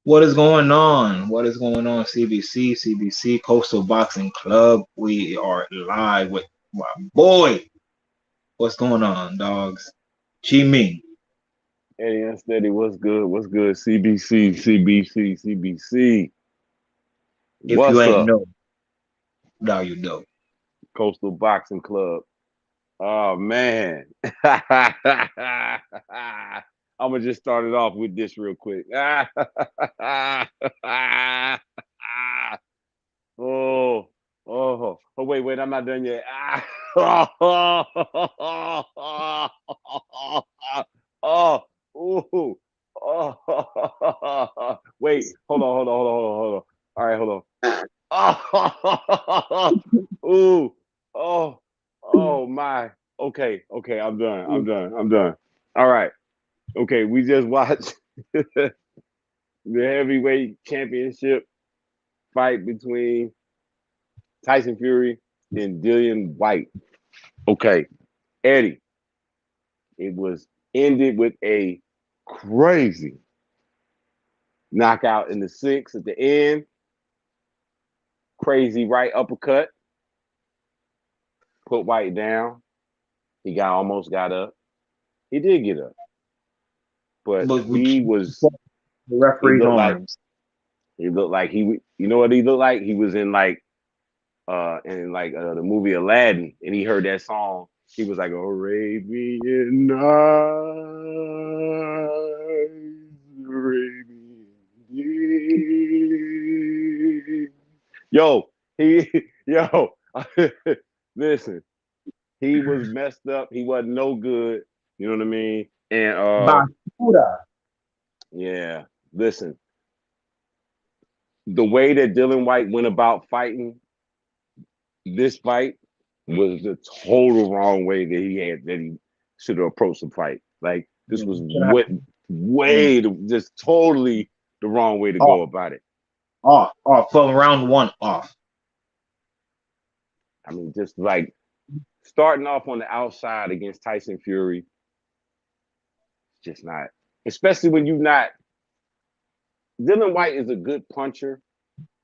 What is going on? What is going on, CBC, CBC, Coastal Boxing Club? We are live with my boy. What's going on, dogs? Chi Ming. Eddie Unsteady, what's good? What's good? CBC, CBC, CBC. If you What's ain't up? know, now you know. Coastal Boxing Club. Oh man. I'm gonna just start it off with this real quick. Oh, wait, I'm not done yet. Oh, ooh, wait, hold on. All right, hold on. Ooh, oh, oh my. Okay, I'm done. All right, okay, we just watched the heavyweight championship fight between Tyson Fury and Dillian Whyte. Okay, Eddie, it was ended with a crazy knockout in the sixth at the end. Crazy right uppercut, put Whyte down. He got almost got up. He did get up, but But we he keep was. the He referee's looked like arms. he. You know what he looked like? He was in the movie Aladdin, and he heard that song. He was like Arabian Nights, Arabian. Yo, he yo, listen, he was messed up. He wasn't no good. You know what I mean? And Basura. yeah, listen, the way that Dylan White went about fighting this fight was the total wrong way that he should have approached the fight. Like this was what way to, just totally the wrong way to Off, go about it. off. From round one, off. I mean, just like starting off on the outside against Tyson Fury, just not. Especially when you not. Dylan White is a good puncher,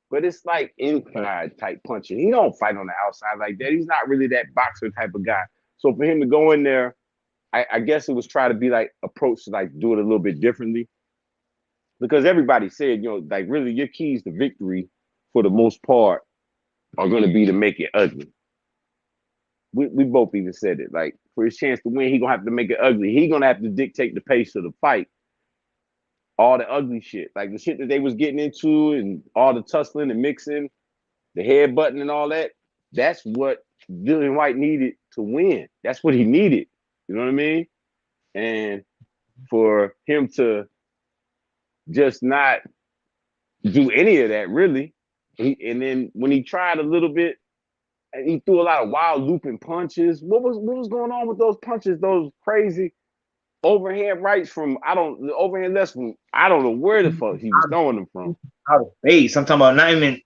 but it's like inside type punching. He don't fight on the outside like that. He's not really that boxer type of guy. So for him to go in there, I guess it was try to be like approach to like do it a little bit differently because everybody said, like really your keys to victory for the most part are going to be to make it ugly. We both even said it. Like for his chance to win, he gonna have to make it ugly. He gonna have to dictate the pace of the fight. All the ugly shit, like the shit that they was getting into, and all the tussling and mixing, the headbutting and all that. That's what Dillian White needed to win. That's what he needed. You know what I mean? And for him to just not do any of that really. And then when he tried a little bit, he threw a lot of wild looping punches. What was going on with those punches? Those crazy overhand rights from the overhand lefts from I don't know where the fuck he was throwing them from. Out of base. I'm talking about not even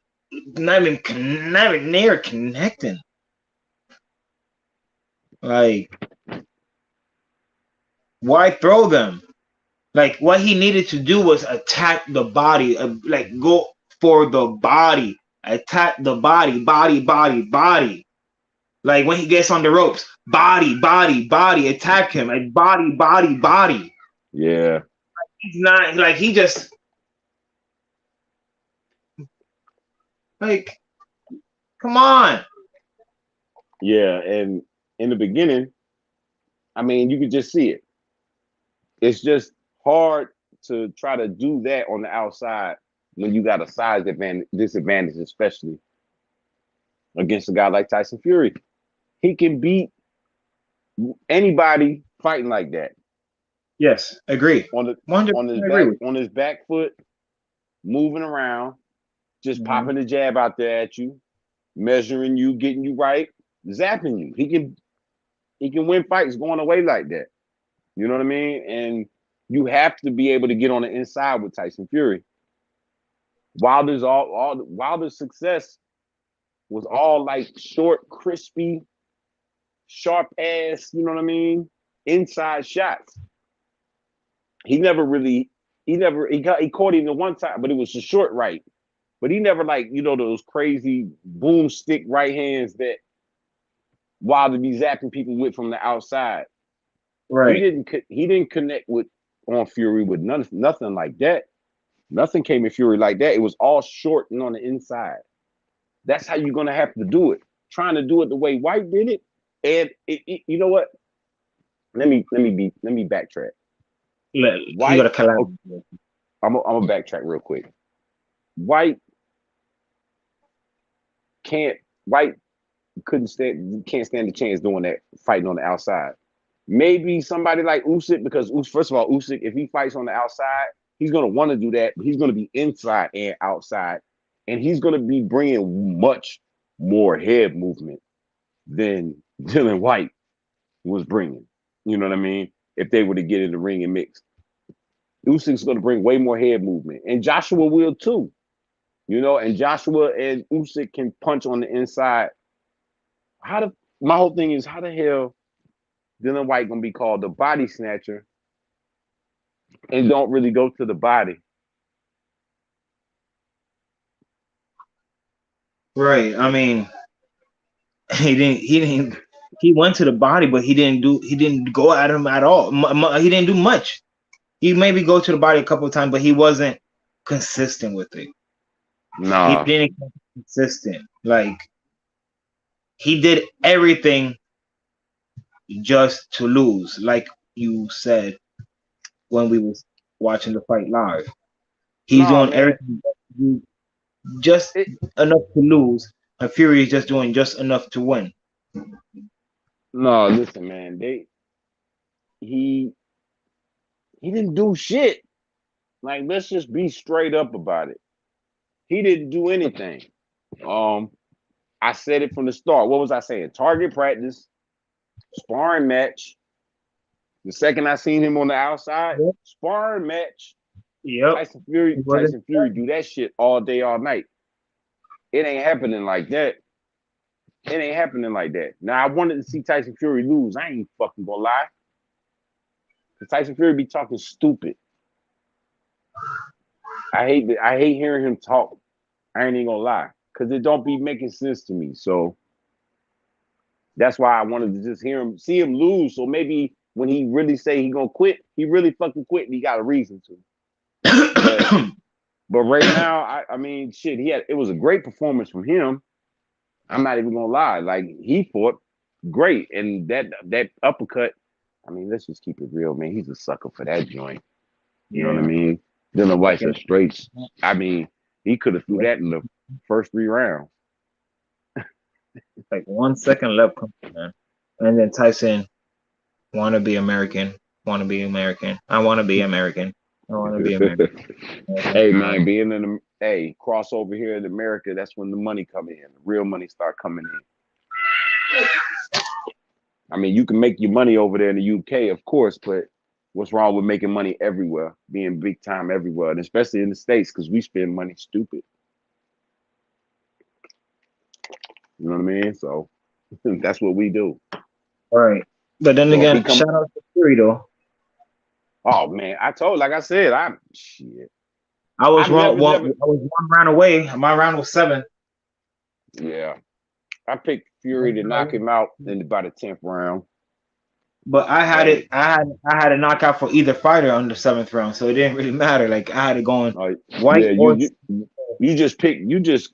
near connecting. Like, why throw them? Like what he needed to do was attack the body, like go for the body, attack the body, body. Like when he gets on the ropes, body, attack him, like body. Yeah, He's not like he just like come on. yeah. And in the beginning, I mean, you could just see it. It's just hard to try to do that on the outside when you got a size disadvantage, especially against a guy like Tyson Fury. He can beat anybody fighting like that Yes, agree. on the 100% agree with on his back foot, moving around, just you. Mhm. popping the jab out there at you, measuring you, getting you right, zapping you. He can win fights going away like that. You know what I mean? And you have to be able to get on the inside with Tyson Fury. Wilder's success was all like short, crispy, sharp ass, you know what I mean? Inside shots. He never really he caught him the one time, but it was a short right. But he never like, those crazy boomstick right hands that Wilder be zapping people with from the outside. Right. He didn't connect with on Fury with nothing like that. Nothing came in Fury like that. It was all short and on the inside. That's how you're gonna have to do it. Trying to do it the way Whyte did it, and you know what? Let me backtrack. You Whyte, gotta collaborate. I'm gonna backtrack real quick. Whyte can't stand the chance doing that, fighting on the outside. Maybe somebody like Usyk, because first of all, Usyk, if he fights on the outside, he's gonna want to do that. But he's gonna be inside and outside, and he's gonna be bringing much more head movement than Dillian Whyte was bringing. You know what I mean? If they were to get in the ring and mix, Usyk's gonna bring way more head movement, and Joshua will too. And Joshua and Usyk can punch on the inside. My whole thing is, how the hell Dillian Whyte gonna be called the body snatcher and don't really go to the body? Right. I mean, he went to the body, but he didn't go at him at all. He didn't do much. He maybe go to the body a couple of times, but he wasn't consistent with it. Nah. He didn't get consistent. Like, he did everything just to lose, like you said when we was watching the fight live. He's doing everything just enough to lose, and Fury is just doing just enough to win. No, listen, man. He didn't do shit. Like, let's just be straight up about it. He didn't do anything. I said it from the start. What was I saying? Target practice, sparring match. The second I seen him on the outside, sparring match. Yep. Tyson Fury do that shit all day, all night. It ain't happening like that. It ain't happening like that. Now, I wanted to see Tyson Fury lose. I ain't fucking gonna lie. Because Tyson Fury be talking stupid. I hate hearing him talk. I ain't even gonna lie. Because it don't be making sense to me. So that's why I wanted to just see him lose. So maybe when he really say he gonna quit, he really fucking quit and he got a reason to. But right now, I mean, shit, it was a great performance from him. I'm not even gonna lie. Like, he fought great. And that uppercut, I mean, let's just keep it real, man. He's a sucker for that joint. You know what I mean? Dillian Whyte's a straight. I mean, he could have threw that in the first 3 rounds. Like 1 second left, man. And then Tyson, wanna be American. I want to be American. I want to be American. Hey, man, being in crossover here in America, that's when the money come in. The real money start coming in. I mean, you can make your money over there in the UK, of course, but what's wrong with making money everywhere, being big time everywhere, and especially in the States, because we spend money stupid. You know what I mean? So that's what we do. All right. But then again, shout out to Fury, though. Oh, man. Like I said, shit. I was wrong. I was 1 round away. My round was 7. Yeah. I picked Fury to knock him out in about the 10th round. But I had a knockout for either fighter on the 7th round, so it didn't really matter. Like, I had it going Whyte. Yeah, you just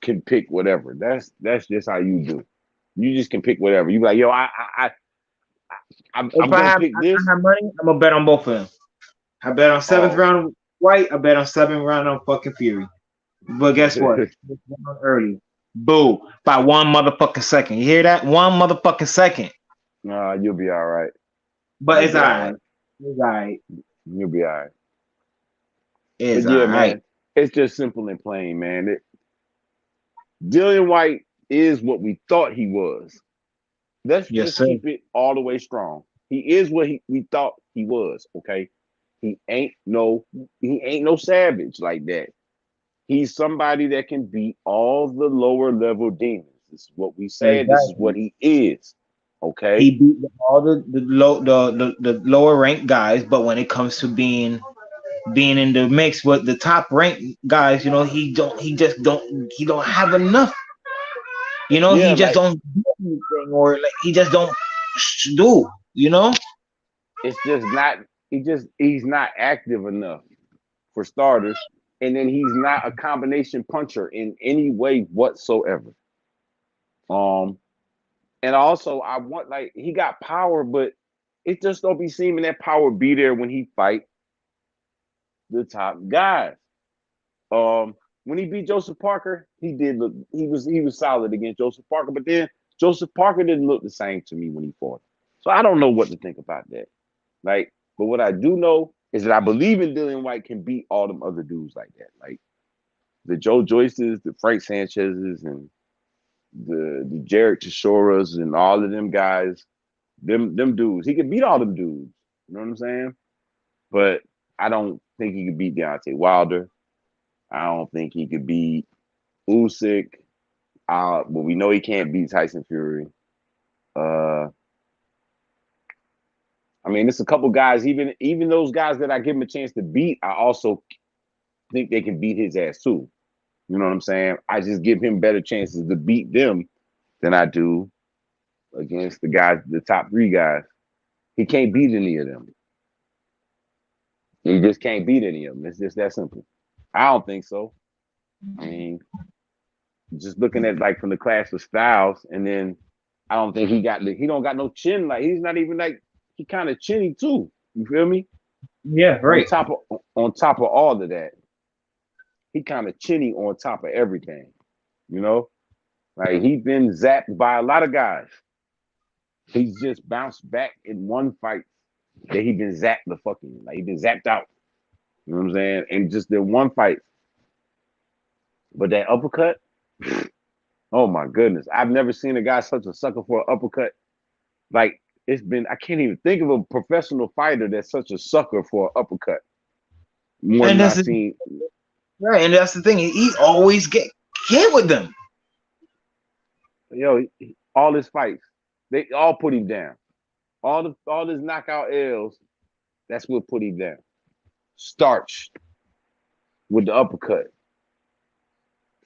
can pick whatever. That's just how you do. You just can pick whatever. You be like, yo, I'm gonna pick this. I have money, I'm gonna bet on both of them. I bet on 7th round Whyte. I bet on 7th round on fucking Fury. But guess what? Early. Boo. By 1 motherfucking second. You hear that? 1 motherfucking second. Nah, you'll be all right. But it's all right. It's all right. You'll be all right. It's all right. Man, it's just simple and plain, man. Dillian Whyte is what we thought he was. Let's just keep it all the way strong. He is what we thought he was, okay? He ain't no savage like that. He's somebody that can beat all the lower level demons. This is what we said. Exactly. This is what he is. Okay. He beat all the lower ranked guys, but when it comes to being being in the mix with the top ranked guys. You know, he don't have enough. You know, he Yeah, just like don't do anything, or like he just don't do. You know, it's just not. He's not active enough for starters, and then he's not a combination puncher in any way whatsoever. Um, and also I want like he got power, but it just don't be seeming that power be there when he fight the top guys. When he beat Joseph Parker, he was solid against Joseph Parker, but then Joseph Parker didn't look the same to me when he fought. So I don't know what to think about that. Like, but what I do know is that I believe in Dillian Whyte can beat all them other dudes like that. Like the Joe Joyces, the Frank Sanchez's, and the Jared Chishoras and all of them guys, them dudes. He can beat all them dudes. You know what I'm saying? But I don't think he could beat Deontay Wilder. I don't think he could beat Usyk. But we know he can't beat Tyson Fury. Uh, I mean, it's a couple guys. Even those guys that I give him a chance to beat, I also think they can beat his ass too. You know what I'm saying? I just give him better chances to beat them than I do against the guys, the top three guys. He can't beat any of them. He just can't beat any of them. It's just that simple. I don't think so. I mean, just looking at like from the clash of styles, and then I don't think he don't got no chin. Like he's not even like he kind of chinny too. You feel me? yeah, On right. top of all of that, he kind of chinny on top of everything. You know, like he's been zapped by a lot of guys. He's just bounced back in one fight that he been zapped the fucking like he been zapped out. You know what I'm saying? And just in one fight. But that uppercut, oh my goodness. I've never seen a guy such a sucker for an uppercut. Like it's been, I can't even think of a professional fighter that's such a sucker for an uppercut. More And than that's I've the, seen. right, and that's the thing. He always get with them. All his fights, they all put him down. All his knockout L's, that's what put him down. Starch with the uppercut.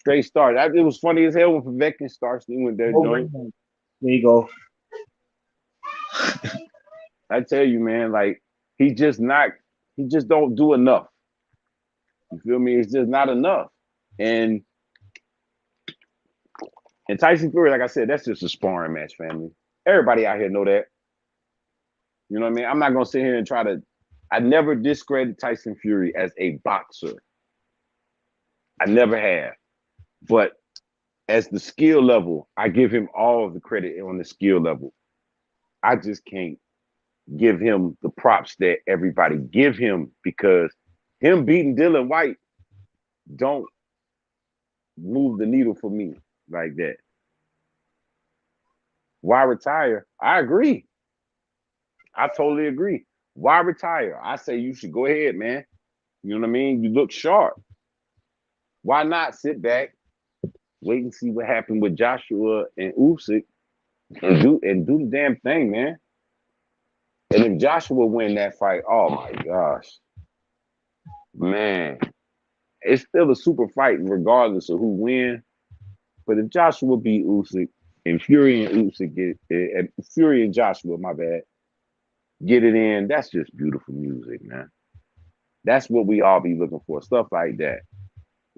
Straight start. It was funny as hell when Povetkin starts. He went there Oh, joint. man. There you go. I tell you, man, like he just not. He just don't do enough. You feel me? It's just not enough. And Tyson Fury, like I said, that's just a sparring match, family. Everybody out here know that. You know what I mean? I'm not gonna sit here and try to. I never discredit Tyson Fury as a boxer. I never have. But as the skill level, I give him all of the credit on the skill level. I just can't give him the props that everybody give him because him beating Dillian Whyte don't move the needle for me like that. Why retire? I agree. I totally agree. Why retire? I say you should go ahead, man. You know what I mean? You look sharp. Why not sit back, wait and see what happened with Joshua and Usyk, and do the damn thing, man. And if Joshua win that fight, oh my gosh, man, it's still a super fight regardless of who wins. But if Joshua beat Usyk and Fury and Usyk Fury and Joshua, my bad, get it in, that's just beautiful music, man. That's what we all be looking for, stuff like that.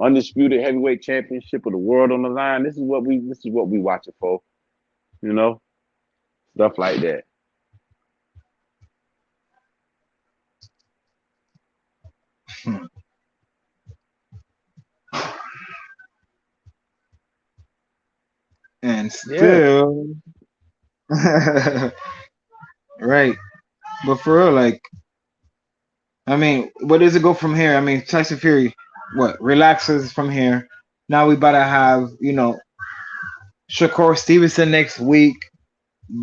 Undisputed heavyweight championship of the world on the line. This is what we watching for, you know, stuff like that. And Yeah, still, right. But for real, like, I mean, where does it go from here? I mean, Tyson Fury, what relaxes from here? Now we about to have, Shakur Stevenson next week.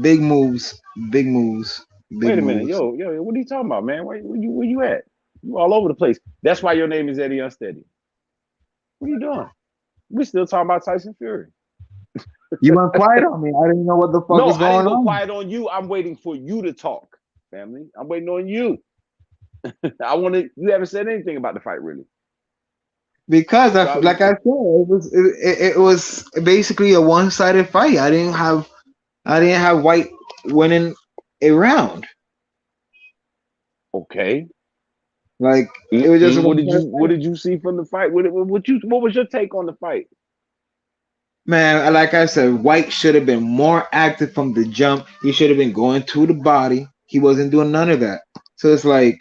Big moves, big moves, big wait a minute, moves. yo, what are you talking about, man? Where you at? You all over the place. That's why your name is Eddie Unsteady. What are you doing? We still talking about Tyson Fury. You went quiet on me. I didn't know what the fuck No, was I didn't going go on. quiet on you. I'm waiting for you to talk, family. I'm waiting on you. I want to. You haven't said anything about the fight, really. because So like I said, it was basically a one-sided fight. I didn't have White winning a round. okay. Like it was just a one-sided What fight. did you see from the fight? What was your take on the fight? Man, like I said, White should have been more active from the jump. He should have been going to the body. He wasn't doing none of that. So it's like,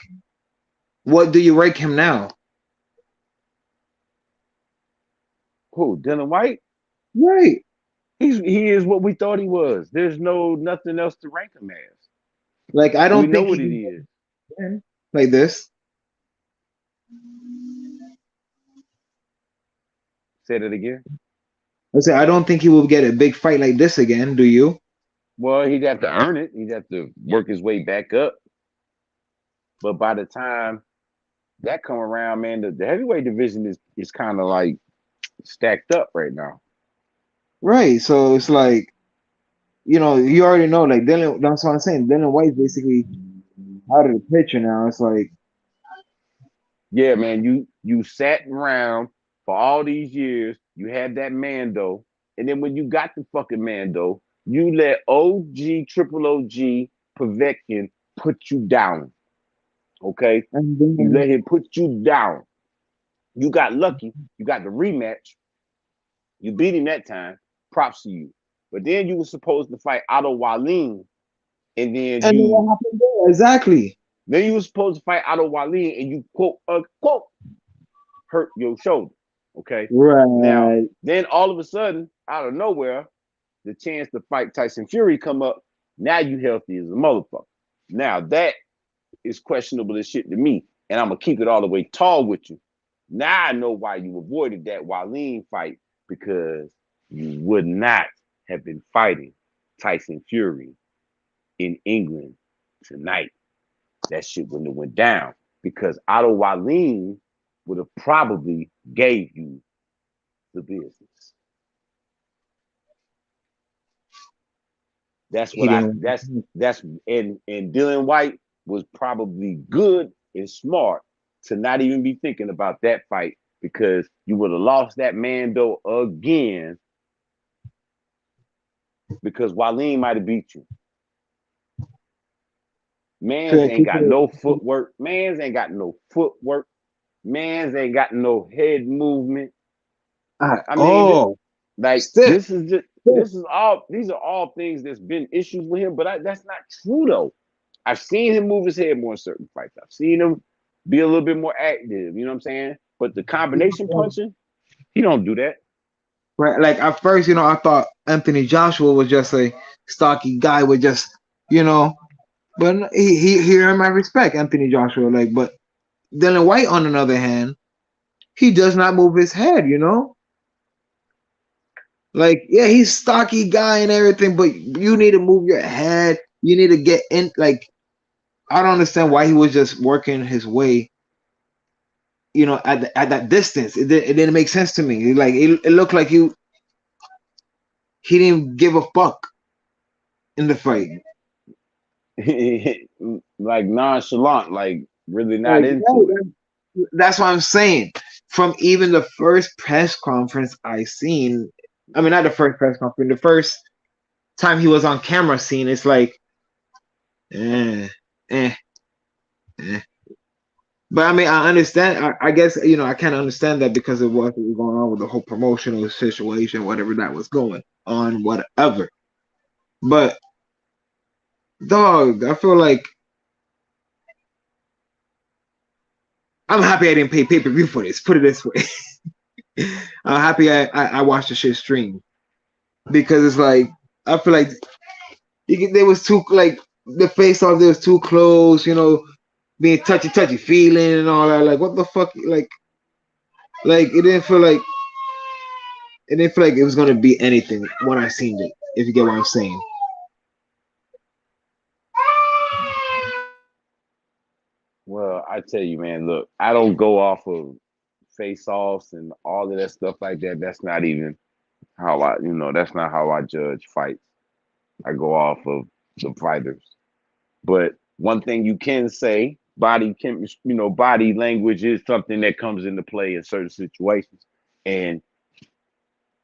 what do you rank him now? Who? Dylan White? Right. He is what we thought he was. There's nothing else to rank him as. Like I We don't know think what he it can is. win like this. Say that again. I said I don't think he will get a big fight like this again. Do you? Well, he'd have to earn it. He'd have to work his way back up. But by the time that come around, man, the heavyweight division is kind of like stacked up right now. Right. So it's like, you already know, like Dylan. That's what I'm saying. Dylan White's basically out of the picture now. It's like, Yeah, man, you sat around for all these years. You had that Mando, and then when you got the fucking Mando, you let OG Triple OG Povetkin put you down. Okay, and you then let him put you down. You got lucky. You got the rematch. You beat him that time. Props to you. But then you were supposed to fight Otto Wallin, and and then what happened there? Exactly. then you were supposed to fight Otto Wallin, and you quote hurt your shoulder. Okay. Now, Right. then all of a sudden, out of nowhere, the chance to fight Tyson Fury come up. Now you healthy as a motherfucker. Now that is questionable as shit to me, and I'm gonna keep it all the way tall with you. Now I know why you avoided that Wallin fight, because you would not have been fighting Tyson Fury in England tonight. That shit wouldn't have went down, because Otto Wallin would have probably gave you the business. That's He what I didn't. that's and Dylan White was probably good and smart to not even be thinking about that fight, because you would have lost that Mando again, because Wallin might have beat you. Mans ain't got no footwork. Mans ain't got no footwork. Mans ain't got no head movement. I mean, Oh, like stiff. this is just these are all things that's been issues with him, but that's not true though. I've seen him move his head more in certain fights. I've seen him be a little bit more active. You know what I'm saying? But the combination punching, he don't do that. Right. Like at first, I thought Anthony Joshua was just a stocky guy with just, you know, but he earned my respect, Anthony Joshua. Like, but Dylan White, on the other hand, he does not move his head. Like, yeah, he's stocky guy and everything, but you need to move your head. You need to get in. Like, I don't understand why he was just working his way, at that distance. It didn't make sense to me. Like, it looked like he didn't give a fuck in the fight. Like nonchalant, like really not Like, into it. that's what I'm saying. From even the first press conference I seen, I mean, not the first press conference, the first time he was on camera scene, it's like, eh, eh, eh. But I mean, I understand. I guess I can't understand that because of what was going on with the whole promotional situation, whatever that was going on, whatever. But dog, I feel like I'm happy I didn't pay pay per view for this. Put it this way, I'm happy I watched the shit stream because it's like I feel like they was too like the face off. They was too close. Being touchy feeling and all that. Like what the fuck? Like it didn't feel like it was gonna be anything when I seen it. If you get what I'm saying. Well, I tell you, man, look, I don't go off of face-offs and all of that stuff like that. That's not even how that's not how I judge fights. I go off of the fighters. But one thing you can say body chemistry, body language is something that comes into play in certain situations. And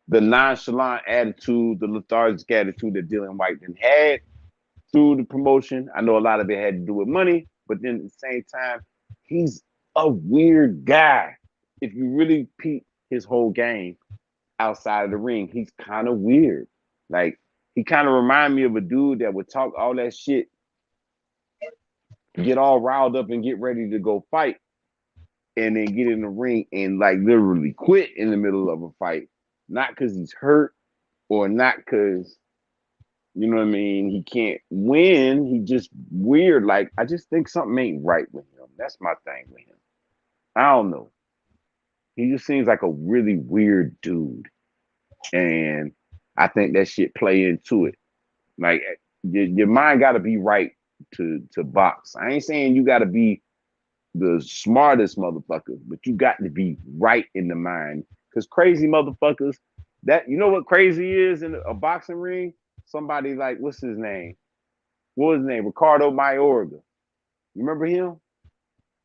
the nonchalant attitude, the lethargic attitude that Dillian Whyte then had through the promotion, I know a lot of it had to do with money, but then at the same time, he's a weird guy. If you really peep his whole game outside of the ring, he's kind of weird. Like, he kind of remind me of a dude that would talk all that shit, get all riled up and get ready to go fight, and then get in the ring and like literally quit in the middle of a fight. Not because he's hurt or not because, you know what I mean, he can't win. He just weird. Like, I just think something ain't right with him. That's my thing with him. I don't know. He just seems like a really weird dude. And I think that shit play into it. Like, your mind got to be right to box. I ain't saying you got to be the smartest motherfucker, but you got to be right in the mind. Because crazy motherfuckers, that, you know what crazy is in a boxing ring? Somebody like, what's his name? What was his name? Ricardo Mayorga. You remember him?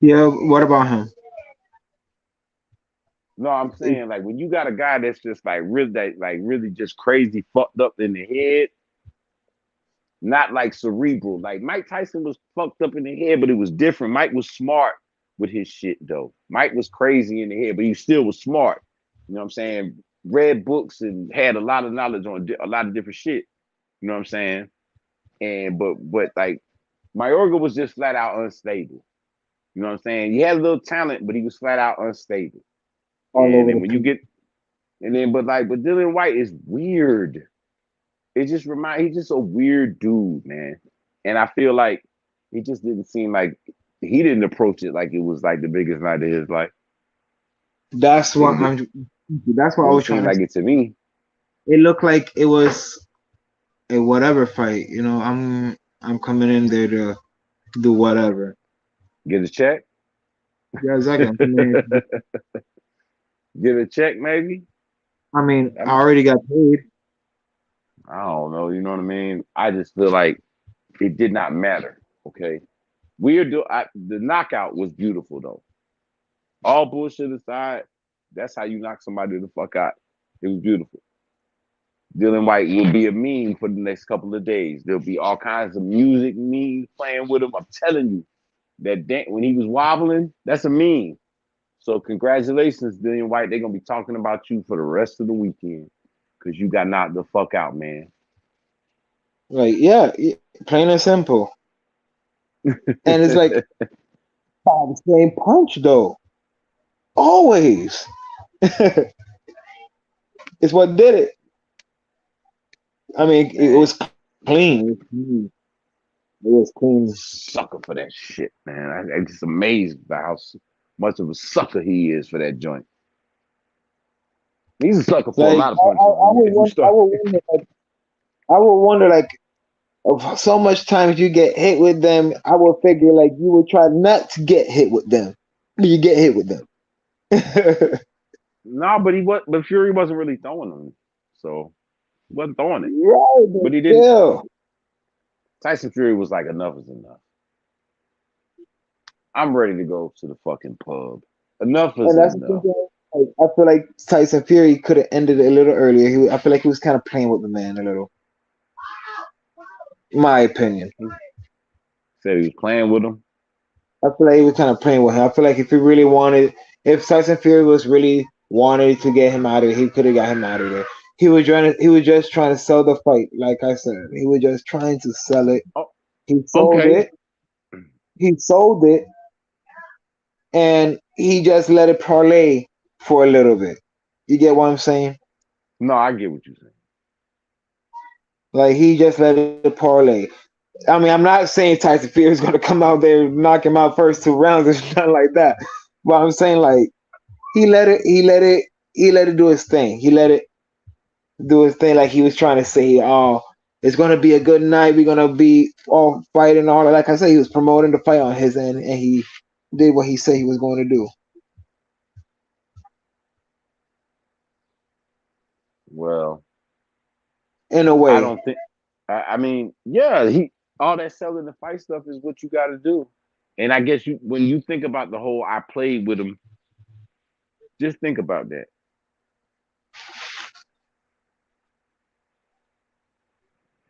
Yeah, what about him? No, I'm saying, like, when you got a guy that's just like really just crazy fucked up in the head, not like cerebral. Like, Mike Tyson was fucked up in the head, but it was different. Mike was smart with his shit though. Mike was crazy in the head, but he still was smart. You know what I'm saying? Read books and had a lot of knowledge on a lot of different shit. You know what I'm saying? And but like, Mayorga was just flat out unstable. You know what I'm saying? He had a little talent, but he was flat out unstable. All And over then the when you place. get, and then but Dillian Whyte is weird. It just he's just a weird dude, man. And I feel like he just didn't seem like, he didn't approach it like it was like the biggest night of his life. That's what It I'm. That's what I didn't was seem trying to like say. it to me. It looked like it was a whatever fight. I'm coming in there to do whatever. Get a check. Yeah, exactly. I'm coming in. Get a check, maybe. I mean, I I'm, already got paid. I don't know. You know what I mean? I just feel like it did not matter. Okay. The knockout was beautiful though. All bullshit aside, that's how you knock somebody the fuck out. It was beautiful. Dylan White will be a meme for the next couple of days. There'll be all kinds of music memes playing with him. I'm telling you, when he was wobbling, that's a meme. So congratulations, Dillian Whyte. They're gonna be talking about you for the rest of the weekend because you got knocked the fuck out, man. Like, yeah, plain and simple. And it's like, oh, the same punch though. Always. It's what did it. I mean, it Man, was clean. It was clean. sucker for that shit, man. I'm just amazed by how much of a sucker he is for that joint. He's a sucker for a Like, lot of punches. If you I start, would wonder, like, of so much times you get hit with them, I would figure like you would try not to get hit with them. You get hit with them. no, but Fury wasn't really throwing them, so he wasn't throwing it. Right, but But he didn't. still. Tyson Fury was like, enough is enough. I'm ready to go to the fucking pub. Enough is And that's the thing. enough. Like, I feel like Tyson Fury could have ended it a little earlier. I feel like he was kind of playing with the man a little. My opinion. He said he was playing with him. I feel like he was kind of playing with him. I feel like if Tyson Fury was really wanted to get him out of there, he could have got him out of there. He was just trying to sell the fight. Like I said, he was just trying to sell it. Oh, He sold okay. it. He sold it, and he just let it parlay for a little bit. You get what I'm saying? No, I get what you're saying. Like he just let it parlay. I mean, I'm not saying Tyson Fury is going to come out there and knock him out first 2 rounds or nothing like that. But I'm saying like he let it do his thing. He let it do his thing like he was trying to say, oh, it's gonna be a good night. We're gonna be all fighting all that. Like I said, he was promoting the fight on his end and he did what he said he was going to do. Well, In a I way. don't think. I mean, yeah, he all that selling the fight stuff is what you got to do, And I guess when you think about the whole I played with him, just think about that.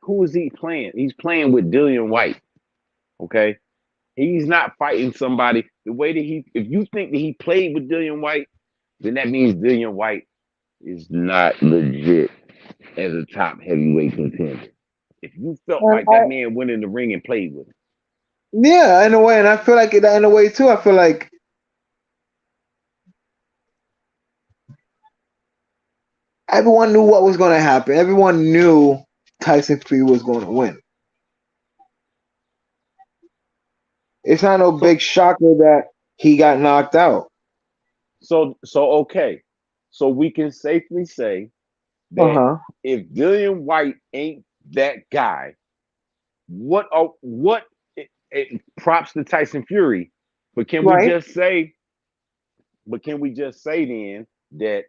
Who is he playing? He's playing with Dillian Whyte. Okay. He's not fighting somebody the way that if you think that he played with Dillian Whyte, then that means Dillian Whyte is not legit as a top heavyweight contender. If you felt And like that man went in the ring and played with him. yeah, in a way, and I feel like in a way too. I feel like everyone knew what was going to happen. Everyone knew Tyson Fury was going to win. It's not no So big shocker that he got knocked out. so okay. So we can safely say Uh that huh. if Dillian Whyte ain't that guy, what props to Tyson Fury, but can we Right. just say then that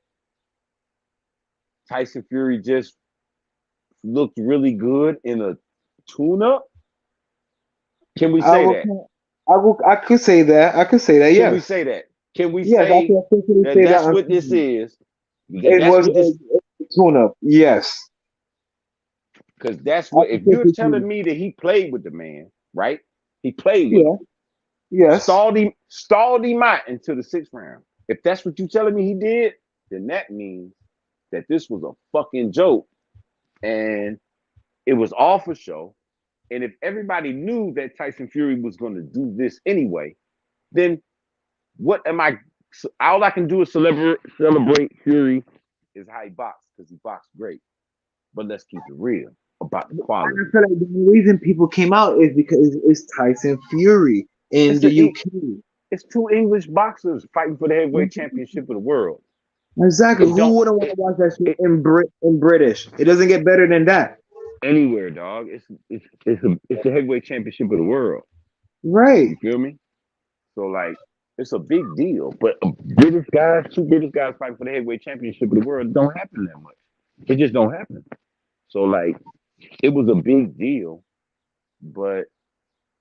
Tyson Fury just looked really good in a tune-up? Can we I say will. that? I will. I could say that. I could say that. Can we Yes. say that? Can we Yes. I say can officially that say that. that's what this is? That It that's was what this a tune-up. Yes. because that's I what can if you're officially say telling that. me that he played with the man, right? He played with him, Yeah. Yes. stalled him out into the sixth round. If that's what you're telling me he did, then that means that this was a fucking joke and it was all for show. And if everybody knew that Tyson Fury was going to do this anyway, then what am I? All I can do is celebrate Fury is how he boxed because he boxed great. But let's keep it real about the And I quality. feel like the reason people came out is because it's Tyson Fury in It's the a UK. it's two English boxers fighting for the heavyweight championship of the world. Exactly. It Who don't wouldn't want it, to watch that shit it in British? It doesn't get better than that. anywhere, dog. It's the heavyweight championship of the world. Right. You feel me? So like it's a big deal. But British guys, two British guys fighting for the heavyweight championship of the world don't happen that much. It just don't happen. So like it was a big deal, but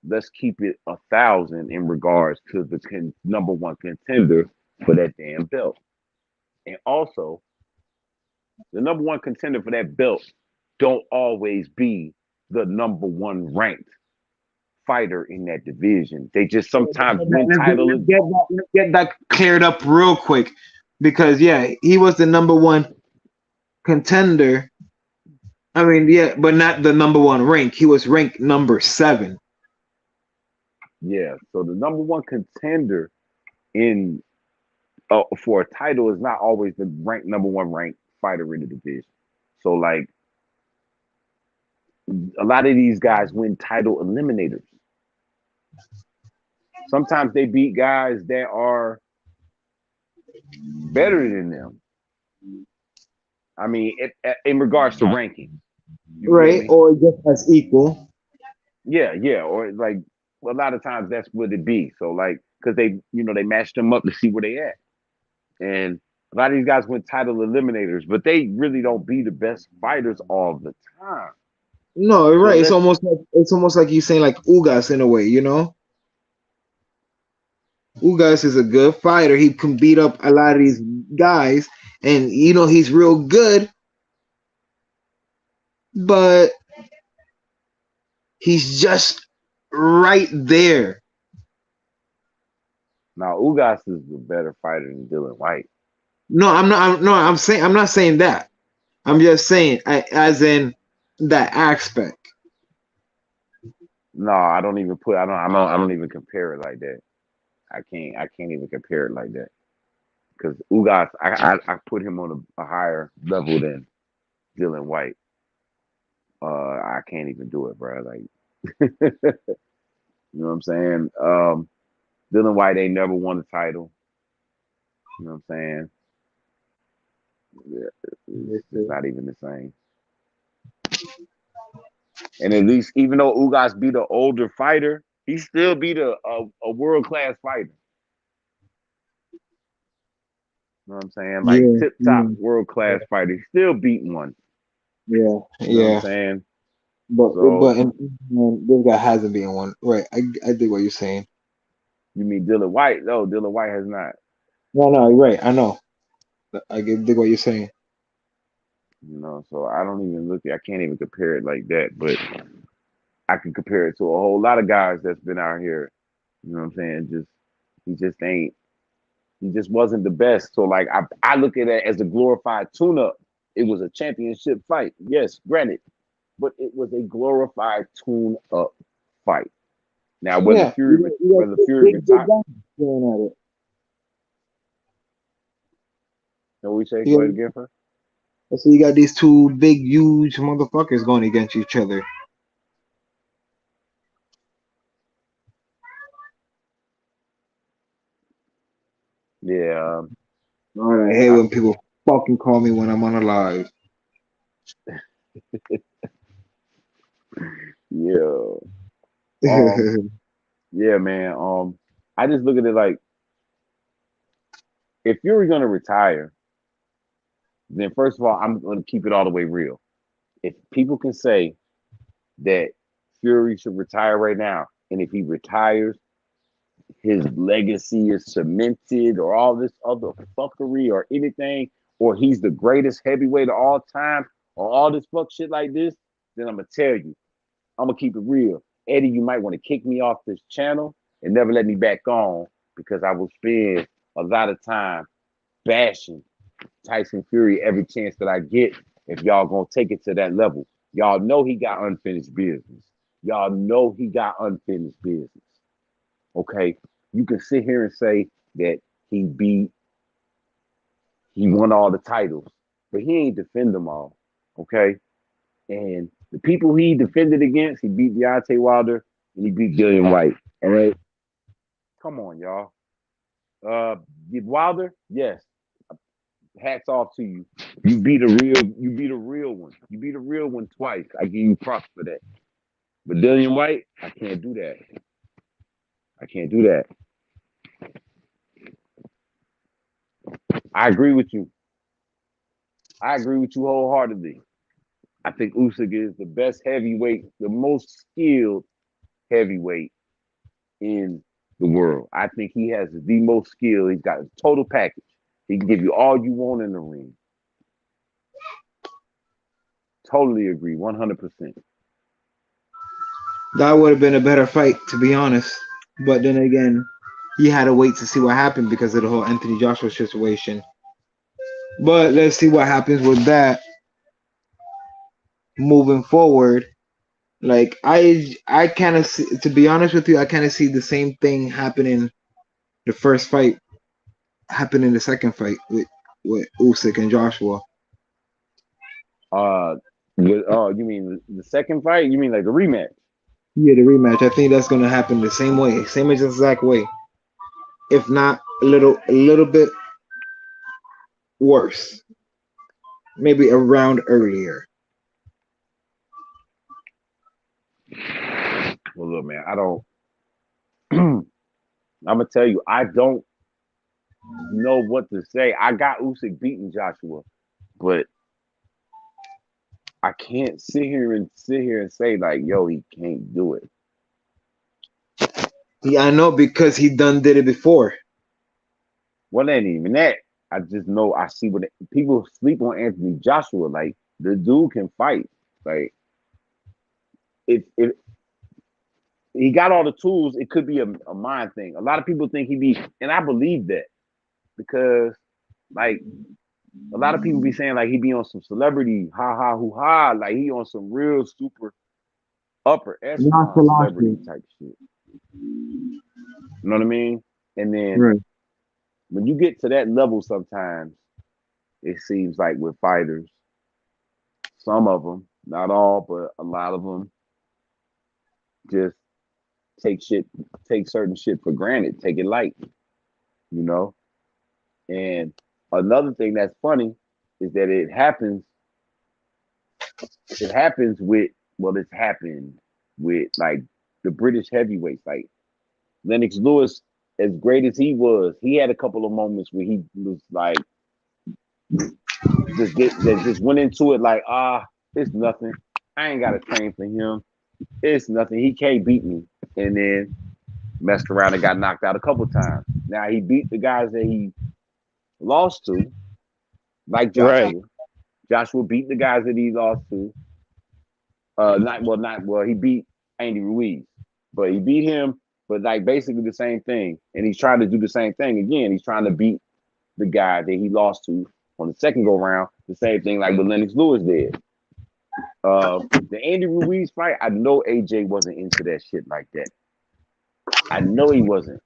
let's keep it 1,000 in regards to the number one contender for that damn belt. And also, the number one contender for that belt don't always be the number one ranked fighter in that division. They just sometimes win title. Let's get that cleared up real quick, because yeah, he was the number one contender. I mean, yeah, but not the number one rank. He was ranked number 7. Yeah, so the number one contender in for a title is not always the number one ranked fighter in the division. So like a lot of these guys win title eliminators. Sometimes they beat guys that are better than them. I mean, in regards to ranking, you feel Right, me? or just as equal. Yeah, or like a lot of times that's what it be. So like, because they match them up to see where they at, and a lot of these guys win title eliminators, but they really don't be the best fighters all the time. No, So right. let's It's almost like you saying like Ugas in a way, you know. Ugas is a good fighter. He can beat up a lot of these guys, and he's real good, but he's just right there. now Ugas is a better fighter than Dillian Whyte. No, I'm not. No, I'm not saying that. I'm just saying, as in that aspect. No, I don't even put. I don't even compare it like that. I can't even compare it like that because Ugas, I put him on a higher level than Dillian Whyte. I can't even do it, bro. Like, you know what I'm saying? Dylan White ain't never won a title. You know what I'm saying? Yeah, it's not even the same. And at least, even though Ugas beat an older fighter, he still beat a world class fighter. You know what I'm saying? Like Yeah, tip top yeah, world class fighter. He still beat one. yeah, You know what I'm yeah. saying? But So this guy hasn't been one. Right. I dig what you're saying. You mean Dillian Whyte? No, Dillian Whyte has not. No, you're right. I know. I dig what you're saying. So I don't even look at. I can't even compare it like that. But I can compare it to a whole lot of guys that's been out here. You know what I'm saying? He just ain't. He just wasn't the best. So like I look at it as a glorified tune-up. It was a championship fight. Yes, granted, but it was a glorified tune-up fight. Now whether Yeah, Fury retired. guys going at it. Know what we say? Go You ahead again, first. So you got these two big, huge motherfuckers going against each other. Yeah. I hate when people fucking call me when I'm on a live. Yeah. Yeah, man. I just look at it like if Fury gonna retire, then first of all, I'm gonna keep it all the way real. If people can say that Fury should retire right now, and if he retires, his legacy is cemented, or all this other fuckery, or anything, or he's the greatest heavyweight of all time, or all this fuck shit like this, then I'm gonna tell you, I'm gonna keep it real. Eddie, you might want to kick me off this channel and never let me back on because I will spend a lot of time bashing Tyson Fury every chance that I get if y'all gonna take it to that level. Y'all know he got unfinished business. Y'all know he got unfinished business. Okay? You can sit here and say that he won all the titles, but he ain't defend them all. Okay? And the people he defended against, he beat Deontay Wilder and he beat Dillian Whyte. All right? Come on, y'all. Wilder, yes. Hats off to you. You beat a real one. You beat a real one twice. I give you props for that. But Dillian Whyte, I can't do that. I can't do that. I agree with you. I agree with you wholeheartedly. I think Usyk is the best heavyweight, the most skilled heavyweight in the world. I think he has the most skill. He's got a total package. He can give you all you want in the ring. Totally agree, 100%. That would have been a better fight, to be honest. But then again, you had to wait to see what happened because of the whole Anthony Joshua situation. But let's see what happens with that moving forward. Like I kind of see, to be honest with you, I kind of see the same thing happening. The first fight happened in the second fight with Usyk and Joshua. You mean the second fight? You mean like the rematch? Yeah, the rematch. I think that's gonna happen the same way, same exact way. If not a little bit worse. Maybe a round earlier. Well, look, man, I don't. I'm gonna tell you, I don't know what to say. I got Usyk beating Joshua, but I can't sit here and say like, yo, he can't do it. Yeah, I know because he done did it before. Well, it ain't even that. I just know I see what people sleep on Anthony Joshua. Like the dude can fight. Like if he got all the tools, it could be a mind thing. A lot of people think and I believe that because like a lot of people be saying like he be on some celebrity ha ha hoo ha, like he on some real super upper echelon celebrity type shit. You know what I mean? And then when you get to that level, sometimes it seems like with fighters, some of them, not all, but a lot of them, just take certain shit for granted, take it light, you know. And another thing that's funny is that it happens with it's happened with like the British heavyweights, like Lennox Lewis. As great as he was, he had a couple of moments where he was like just went into it like, it's nothing. I ain't got to train for him. It's nothing. He can't beat me. And then Messed around and got knocked out a couple times. Now he beat the guys that he lost to, like Right. Joshua. Joshua beat the guys that he lost to. Not well. He beat Andy Ruiz, but he beat him. But like basically the same thing, and he's trying to do the same thing again. He's trying to beat the guy that he lost to on the second go round. The same thing like what Lennox Lewis did. The Andy Ruiz fight, I know AJ wasn't into that shit like that. I know he wasn't.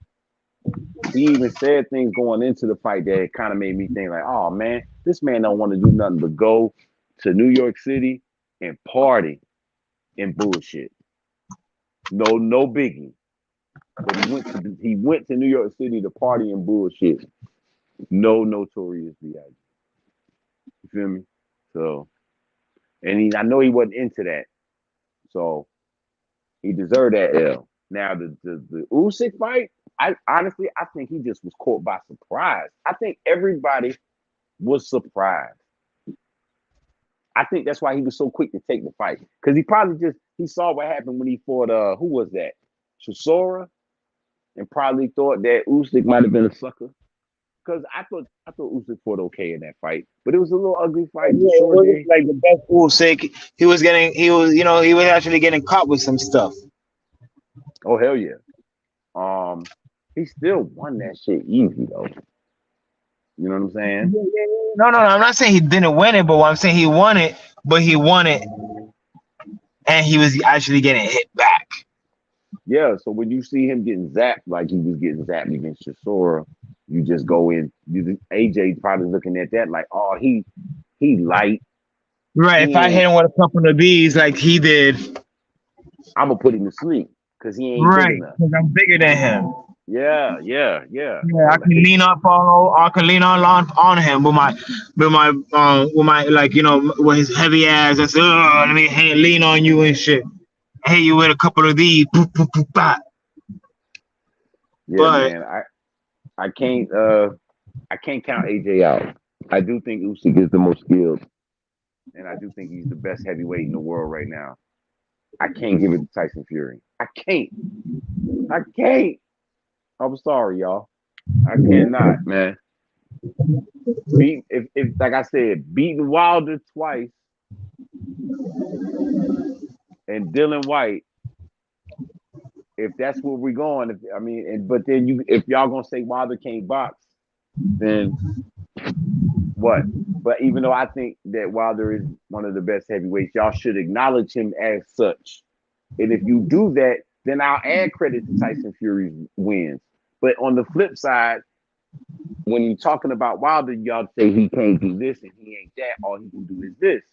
He even said things going into the fight that kind of made me think like, oh man, this man don't want to do nothing but go to New York City and party and bullshit. No biggie. But he went to New York City to party and bullshit. No notorious B.I.G. You feel me? So, and I know he wasn't into that. So he deserved that L. Now the Usyk fight, I honestly think he just was caught by surprise. I think everybody was surprised. I think that's why he was so quick to take the fight. Because he probably he saw what happened when he fought who was that? Chisora, and probably thought that Usyk might have been a sucker. Because I thought Usyk fought okay in that fight, but it was a little ugly fight. Yeah, it wasn't like the best Usyk. He was actually getting caught with some stuff. Oh hell yeah. He still won that shit easy though. You know what I'm saying? No. I'm not saying he didn't win it, but what I'm saying he won it, and he was actually getting hit back. Yeah. So when you see him getting zapped like he was getting zapped against Chisora, you just go in. AJ probably looking at that like, oh, he light. Right. If I hit him with a couple of these like he did, I'm gonna put him to sleep because he ain't right? big enough. Because I'm bigger than him. Yeah. Yeah, I can lean up I can lean on him with my like with his heavy ass. I said, let me lean on you and shit. I hit you with a couple of these. Boop, boop, boop, bop. Yeah, But man. I can't count AJ out. I do think Usyk is the most skilled, and I do think he's the best heavyweight in the world right now. I can't give it to Tyson Fury. I can't. I'm sorry, y'all. I cannot, man. If like I said, beating Wilder twice and Dillian Whyte. If that's where we're going, but then if y'all gonna say Wilder can't box, then what? But even though I think that Wilder is one of the best heavyweights, y'all should acknowledge him as such. And if you do that, then I'll add credit to Tyson Fury's wins. But on the flip side, when you're talking about Wilder, y'all say he can't do this and he ain't that. All he can do is this.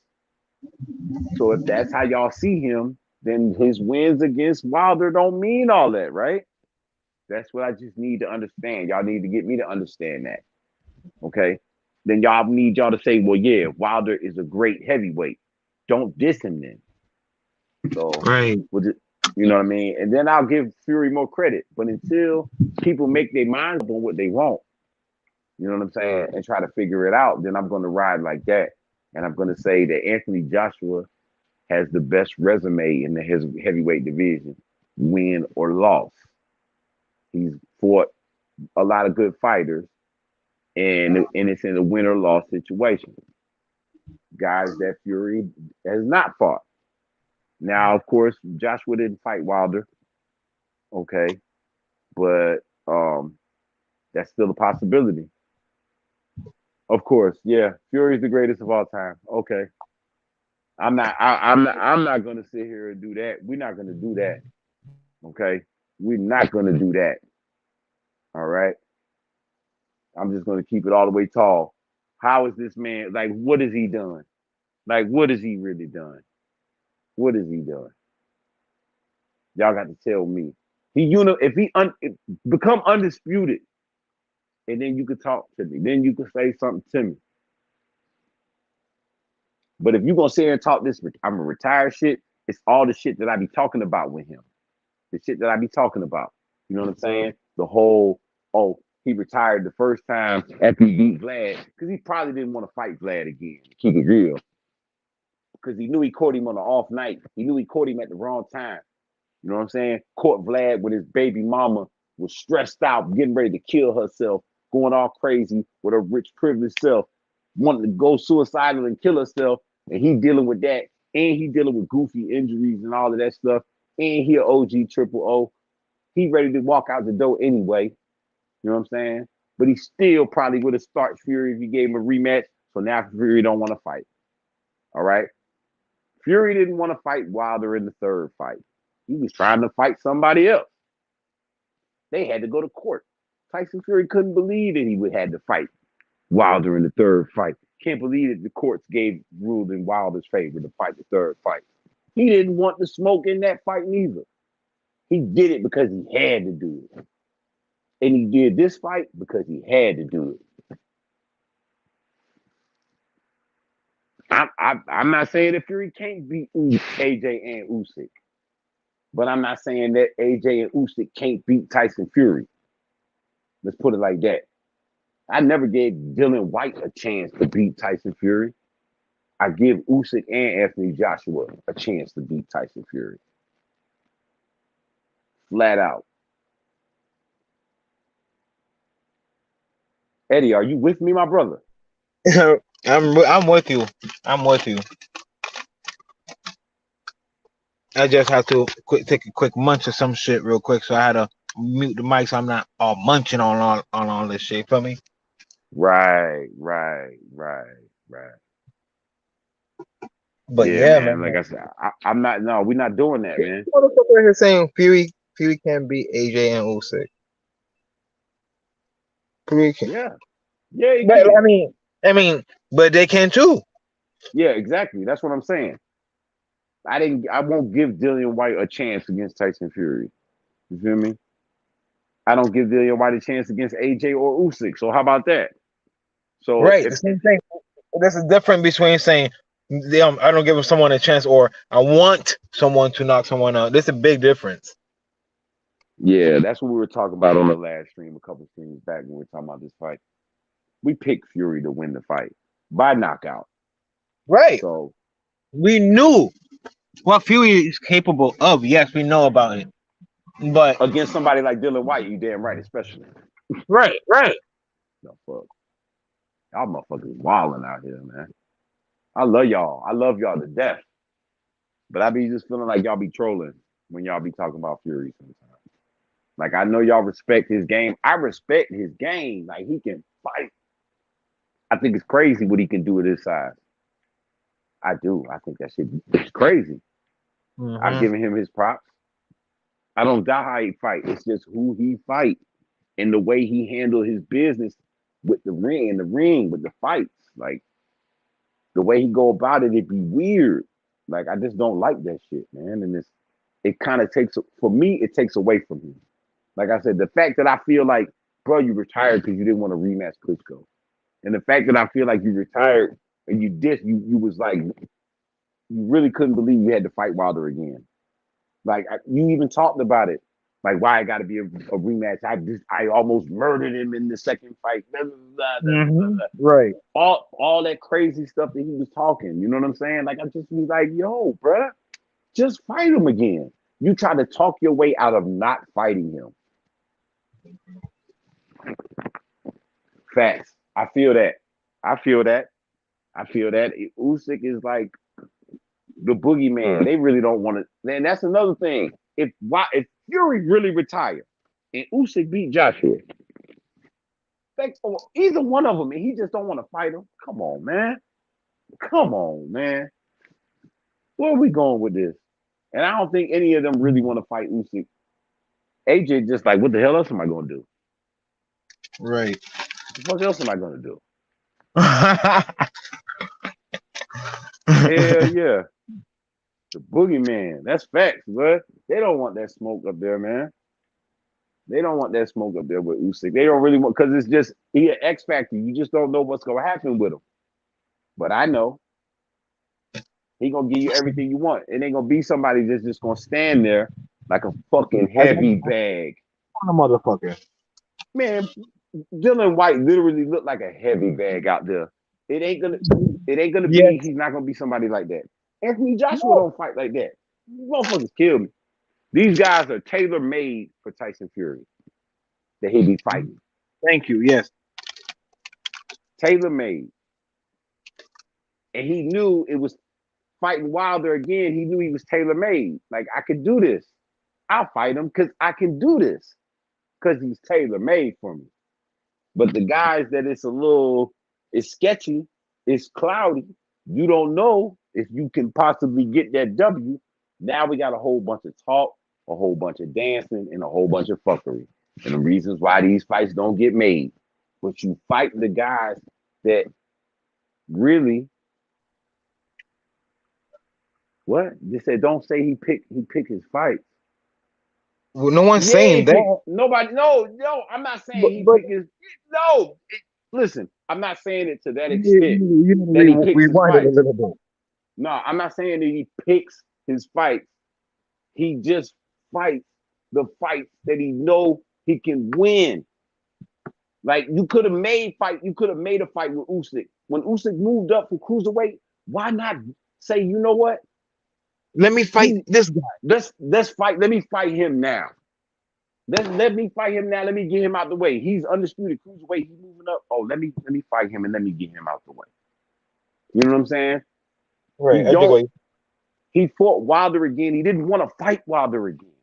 So if that's how y'all see him, then his wins against Wilder don't mean all that, right? That's what I just need to understand. Y'all need to get me to understand that. Okay? Then y'all need y'all to say, well, yeah, Wilder is a great heavyweight. Don't diss him then. So, right. You know what I mean? And then I'll give Fury more credit. But until people make their minds up on what they want, you know what I'm saying, and try to figure it out, then I'm going to ride like that. And I'm going to say that Anthony Joshua has the best resume in the heavyweight division, win or loss. He's fought a lot of good fighters, and it's in a win or loss situation. Guys that Fury has not fought. Now, of course, Joshua didn't fight Wilder. Okay. But that's still a possibility. Of course, yeah. Fury's the greatest of all time. Okay. I'm not gonna sit here and do that. We're not gonna do that. Okay. We're not gonna do that. All right. I'm just gonna keep it all the way tall. How is this man like? What has he done? Like, what has he really done? What has he done? Y'all got to tell me. If he become undisputed, and then you could talk to me. Then you could say something to me. But if you're gonna sit here and talk this, I'm a retired shit. It's all the shit that I be talking about with him. The shit that I be talking about. You know what I'm saying? The whole, he retired the first time after he beat Vlad because he probably didn't want to fight Vlad again. To keep it real, because he knew he caught him on an off night. He knew he caught him at the wrong time. You know what I'm saying? Caught Vlad with his baby mama was stressed out, getting ready to kill herself, going all crazy with her rich, privileged self, wanting to go suicidal and kill herself. And he dealing with that. And he dealing with goofy injuries and all of that stuff. And he a OG triple O. He ready to walk out the door anyway. You know what I'm saying? But he still probably would have started Fury if he gave him a rematch. So now Fury don't want to fight. All right? Fury didn't want to fight Wilder in the third fight. He was trying to fight somebody else. They had to go to court. Tyson Fury couldn't believe that he would had to fight Wilder in the third fight. Can't believe that the courts ruled in Wilder's favor to fight the third fight. He didn't want the smoke in that fight neither. He did it because he had to do it. And he did this fight because he had to do it. I'm not saying that Fury can't beat AJ and Usyk. But I'm not saying that AJ and Usyk can't beat Tyson Fury. Let's put it like that. I never gave Dillian Whyte a chance to beat Tyson Fury. I give Usyk and Anthony Joshua a chance to beat Tyson Fury. Flat out. Eddie, are you with me, my brother? I'm with you. I'm with you. I just have to take a quick munch of some shit real quick, so I had to mute the mic so I'm not all munching on all this shit. Feel me? Right. But yeah, man. Like I said, I'm not. No, we're not doing that, man. Motherfucker here saying Fury can't beat AJ and Usyk. Fury can. Yeah. But I mean, but they can too. Yeah, exactly. That's what I'm saying. I won't give Dillian Whyte a chance against Tyson Fury. You feel me? I don't give Dillian Whyte a chance against AJ or Usyk. So how about that? So right, the same thing. There's a difference between saying I don't give someone a chance or I want someone to knock someone out. There's a big difference. Yeah, that's what we were talking about on the last stream, a couple streams back when we were talking about this fight. We picked Fury to win the fight by knockout. Right. So we knew what Fury is capable of. Yes, we know about it. But against somebody like Dillian Whyte, you damn right, especially. Right. No fuck. Y'all motherfuckers wilding out here, man. I love y'all. I love y'all to death. But I be just feeling like y'all be trolling when y'all be talking about Fury sometimes. Like, I know y'all respect his game. I respect his game. Like, he can fight. I think it's crazy what he can do at his size. I do. I think that shit is crazy. Mm-hmm. I've given him his props. I don't doubt how he fight. It's just who he fight and the way he handled his business with the ring, with the fights. Like, the way he go about it, it'd be weird. Like, I just don't like that shit, man. And it kind of takes, for me, it takes away from him. Like I said, the fact that I feel like, bro, you retired because you didn't want to rematch Klitschko. And the fact that I feel like you retired and you was like, you really couldn't believe you had to fight Wilder again. Like, you even talked about it. Like, why it got to be a rematch. I almost murdered him in the second fight. Right. All that crazy stuff that he was talking. You know what I'm saying? Like, I just be like, yo, bro, just fight him again. You try to talk your way out of not fighting him. Facts. I feel that. Usyk is like the boogeyman. They really don't want to. And that's another thing. If Fury really retired and Usyk beat Joshua, either one of them, and he just don't want to fight him. Come on, man. Where are we going with this? And I don't think any of them really want to fight Usyk. AJ just like, what the hell else am I going to do? Right. What else am I going to do? Hell yeah. The boogeyman. That's facts, bro. They don't want that smoke up there, man. They don't want that smoke up there with Usyk. They don't really want, because it's just, he an X factor. You just don't know what's going to happen with him. But I know. He going to give you everything you want. It ain't going to be somebody that's just going to stand there like a fucking heavy bag. A motherfucker. Man, Dillian Whyte literally looked like a heavy bag out there. It ain't gonna be, he's not gonna be somebody like that. Anthony Joshua don't fight like that. Motherfuckers kill me. These guys are tailor made for Tyson Fury that he be fighting. Thank you. Yes. Tailor made. And he knew it was fighting Wilder again. He knew he was tailor made. Like, I could do this. I'll fight him because I can do this. Because he's tailor made for me. But the guys that it's sketchy, it's cloudy. You don't know if you can possibly get that W. Now we got a whole bunch of talk, a whole bunch of dancing, and a whole bunch of fuckery. And the reasons why these fights don't get made. But you fight the guys that really, what? They said don't say he picked his fights. Well, no one's Yeah, saying that. nobody. No, I'm not saying he picked his. No, listen, I'm not saying it to that extent that he picks his rewind it a fights. little bit. No, I'm not saying that he picks his fights. He just fights the fights that he know he can win. Like you could have made a fight with Usyk. When Usyk moved up from cruiserweight, why not say, you know what? Let me fight this guy. Let's fight. Let me fight him now. Let me fight him now. Let me get him out the way. He's undisputed cruiserweight. He's moving up. Oh, let me fight him and let me get him out the way. You know what I'm saying? Right. He fought Wilder again. He didn't want to fight Wilder again.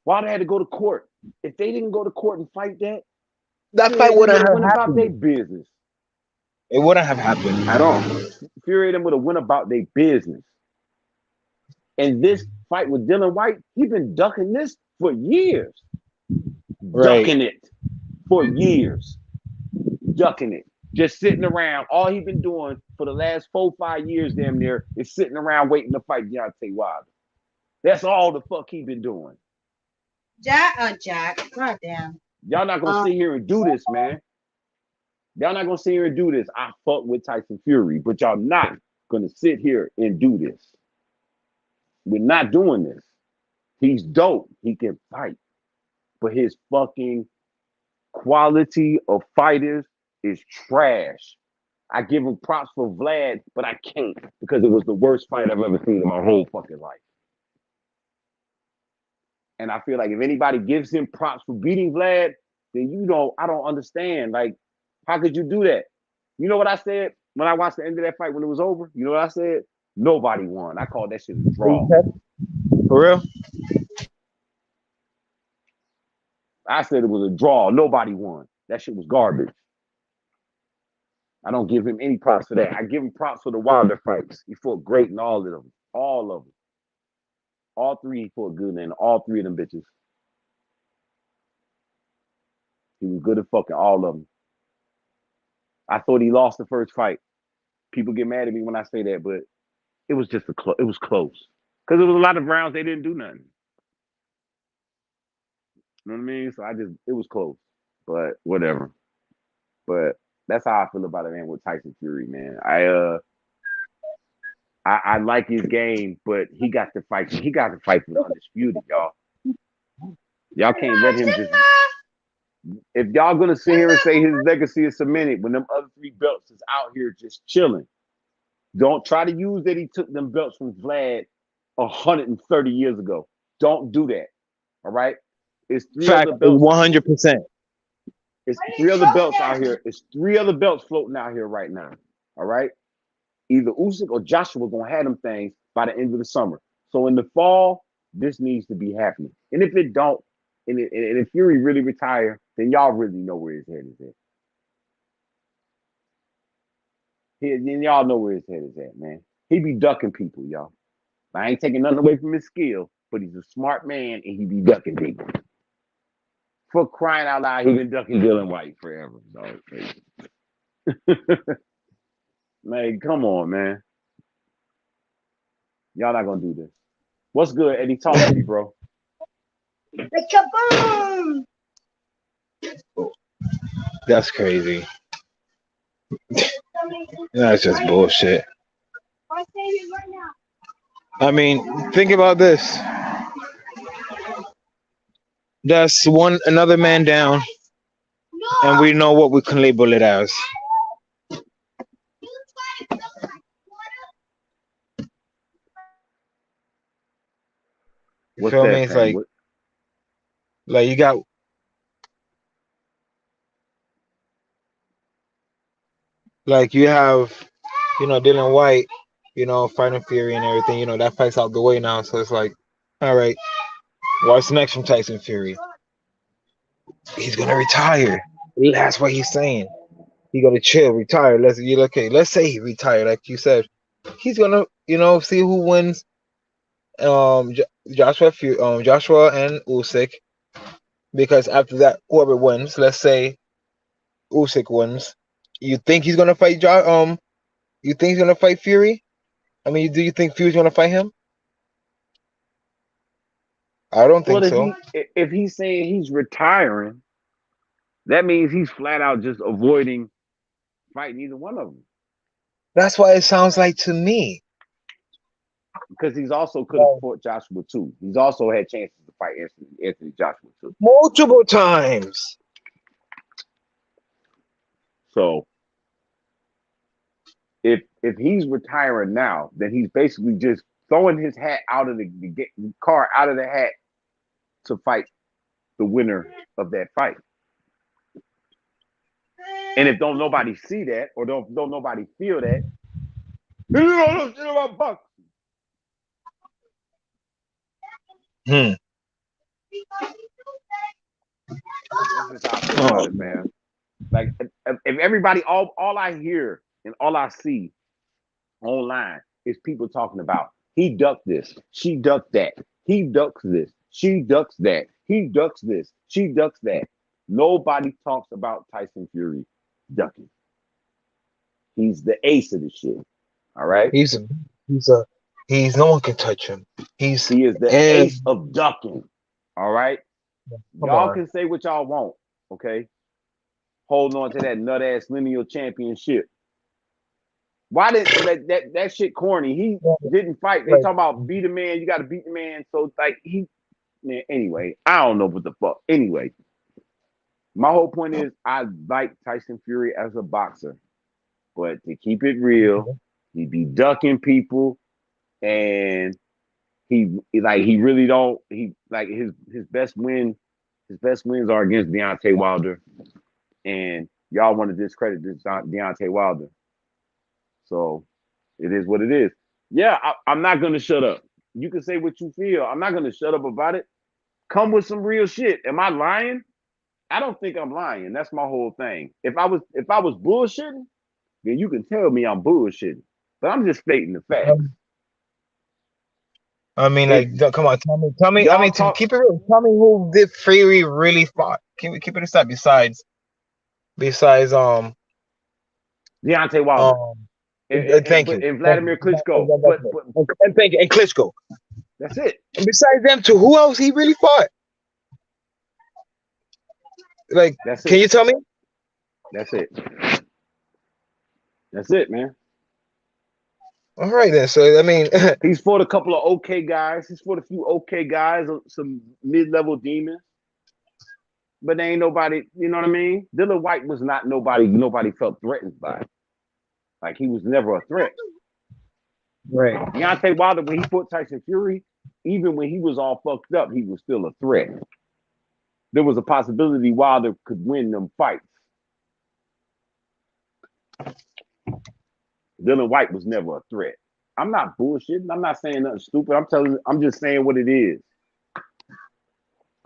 Wilder had to go to court. If they didn't go to court and fight that fight wouldn't have went about happened. their business. It wouldn't have happened at all. Fury and them would have went about their business. And this fight with Dillian Whyte, he's been ducking this for years. Right. Ducking it for years. Ducking it. Just sitting around. All he's been doing for the last 4-5 years damn near is sitting around waiting to fight Deontay Wilder. That's all the fuck he been doing. Jack. Goddamn. Y'all not gonna sit here and do this, man. Y'all not gonna sit here and do this. I fuck with Tyson Fury, but y'all not gonna sit here and do this. We're not doing this. He's dope. He can fight. But his fucking quality of fighters is trash. I give him props for Vlad, but I can't because it was the worst fight I've ever seen in my whole fucking life. And I feel like if anybody gives him props for beating Vlad, then I don't understand. Like, how could you do that? You know what I said when I watched the end of that fight when it was over? You know what I said? Nobody won. I called that shit a draw. For real? I said it was a draw. Nobody won. That shit was garbage. I don't give him any props for that. I give him props for the Wilder fights. He fought great in all of them. All of them. All three he fought good in. All three of them bitches. He was good at fucking all of them. I thought he lost the first fight. People get mad at me when I say that, but it was just it was close. Because there was a lot of rounds they didn't do nothing. You know what I mean? So it was close. But whatever. But that's how I feel about it, man, with Tyson Fury, man. I like his game, but he got to fight. He got to fight for the undisputed, y'all. Y'all can't let him just. If y'all gonna sit here and say his legacy is cemented when them other 3 belts is out here just chilling, don't try to use that he took them belts from Vlad 130 years ago. Don't do that. All right. It's 3 other belts. 100%. It's 3 other belts out here. It's 3 other belts floating out here right now. All right. Either Usyk or Joshua gonna have them things by the end of the summer. So in the fall, this needs to be happening. And if it don't, and if Fury really retire, then y'all really know where his head is at. Then y'all know where his head is at, man. He be ducking people, y'all. I ain't taking nothing away from his skill, but he's a smart man and he be ducking people. For crying out loud, he been ducking Dillian Whyte forever, dog. Man, come on, man. Y'all not gonna do this. What's good, Eddie? Talk to me, bro. Kaboom! That's crazy. That's just bullshit. I mean, think about this. That's another man down, and we know what we can label it as. What's feel me? that It's saying? What? like you got like you have Dylan White, fighting Fury and everything. That fight's out the way now, so it's like, all right, what's next from Tyson Fury? He's gonna retire. That's what he's saying. He gonna chill, retire. Let's say he retired, like you said. He's gonna, see who wins. Joshua and Usyk, because after that, whoever wins, let's say Usyk wins. You think he's gonna fight You think he's gonna fight Fury? I mean, do you think Fury's gonna fight him? I don't Well, think so. if he's saying he's retiring, that means he's flat out just avoiding fighting either one of them. That's what it sounds like to me. Because he's also could have fought Joshua too. He's also had chances to fight Anthony Joshua too. Multiple times. So if he's retiring now, then he's basically just throwing his hat out of the car out of the hat to fight the winner of that fight. And if don't nobody see that or don't nobody feel that, you don't know about boxing. That's just how I feel about it, man. Like if everybody, all I hear and all I see online is people talking about he ducked this, she ducked that, he ducks this, she ducks that, he ducks this, she ducks that. Nobody talks about Tyson Fury ducking. He's the ace of the shit. All right. He's no one can touch him. He is the ace of ducking. All right. Y'all on. can say what y'all want. Okay. Holding on to that nut ass lineal championship. Why did that shit corny? He didn't fight. They talk about beat a man. You got to beat the man. So like man. Anyway, I don't know what the fuck. Anyway, my whole point is I like Tyson Fury as a boxer, but to keep it real, he be ducking people, and he really don't. He like his best win. His best wins are against Deontay Wilder, and y'all want to discredit this Deontay Wilder. So it is what it is. Yeah, I'm not going to shut up. You can say what you feel. I'm not going to shut up about it. Come with some real shit. Am I lying? I don't think I'm lying. That's my whole thing. If I was bullshitting, then you can tell me I'm bullshitting. But I'm just stating the facts. I mean, come on, tell me. I mean, to keep it real, tell me who did Fury really fought. Keep it aside. Besides, Deontay Wilder. Thank you. And Vladimir Klitschko. And Klitschko. That's it. And besides them two, who else he really fought? Like, can you tell me? That's it. That's it, man. All right then. So I mean, he's fought a couple of okay guys. He's fought a few okay guys, some mid-level demons. But there ain't nobody, you know what I mean? Dillian Whyte was not nobody felt threatened by. Like he was never a threat. Right. Deontay Wilder, when he fought Tyson Fury, even when he was all fucked up, he was still a threat. There was a possibility Wilder could win them fights. Dillian Whyte was never a threat. I'm not bullshitting. I'm not saying nothing stupid. I'm just saying what it is.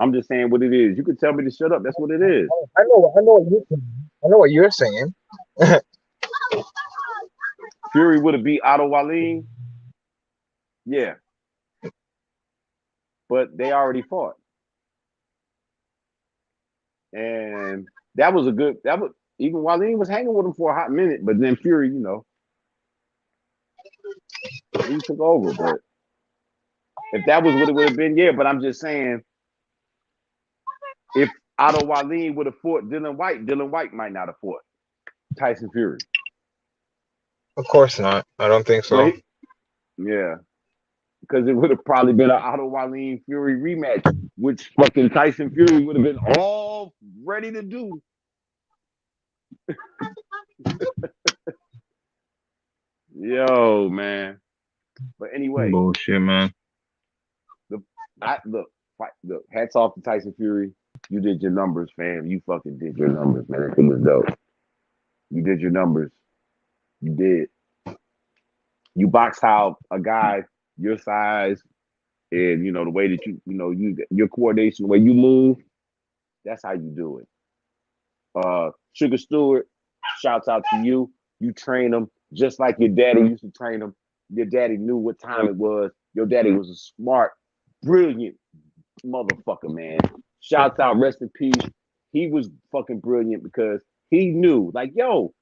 I'm just saying what it is. You can tell me to shut up. That's what it is. I know what you're saying. Fury would have beat Otto Wallin. Yeah. But they already fought. And that was even Wallin was hanging with him for a hot minute, but then Fury, he took over. But if that was what it would have been, yeah. But I'm just saying, if Otto Wallin would have fought Dillian Whyte might not have fought Tyson Fury. Of course not. I don't think so. Yeah. Because it would have probably been an Otto Wallin Fury rematch, which fucking Tyson Fury would have been all ready to do. Yo, man. But anyway. Bullshit, man. Look, hats off to Tyson Fury. You did your numbers, fam. You fucking did your numbers, man. That thing was dope. You did your numbers. You did. You boxed out a guy your size and the way that your coordination, the way you move, that's how you do it. Sugar Stewart, shouts out to you. You train him just like your daddy used to train him. Your daddy knew what time it was. Your daddy was a smart, brilliant motherfucker, man. Shouts out, rest in peace. He was fucking brilliant because he knew, like, yo,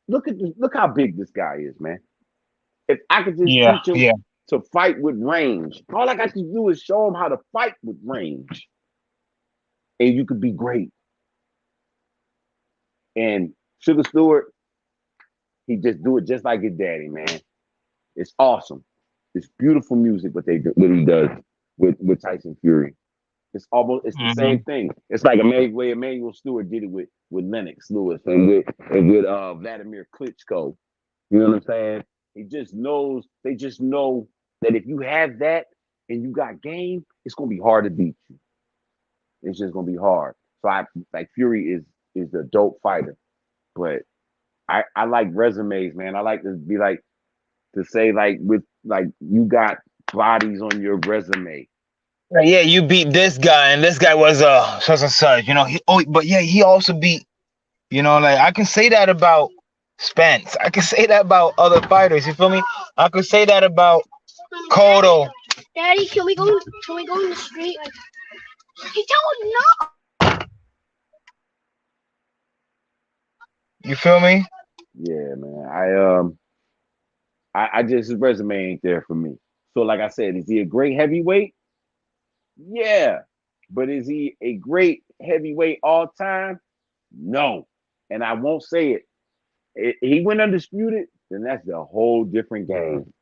look how big this guy is, man. If I could just teach him to fight with range, all I got to do is show him how to fight with range, and you could be great. And Sugar Stewart, he just do it just like his daddy, man. It's awesome. It's beautiful music what he does with Tyson Fury. It's the same thing. It's like way Emmanuel Stewart did it with Lennox Lewis and with Vladimir Klitschko. You know what I'm saying? They just know that if you have that and you got game, it's gonna be hard to beat you. It's just gonna be hard. So Fury is a dope fighter, but I like resumes, man. I like to say you got bodies on your resume. Yeah, you beat this guy, and this guy was such and such. He also beat. I can say that about Spence. I can say that about other fighters. You feel me? I could say that about Cotto. Daddy, can we go in the street? He told no. You feel me? Yeah, man. I just, his resume ain't there for me. So like I said, is he a great heavyweight? Yeah. But is he a great heavyweight all time? No. And I won't say it. He went undisputed, then that's a whole different game.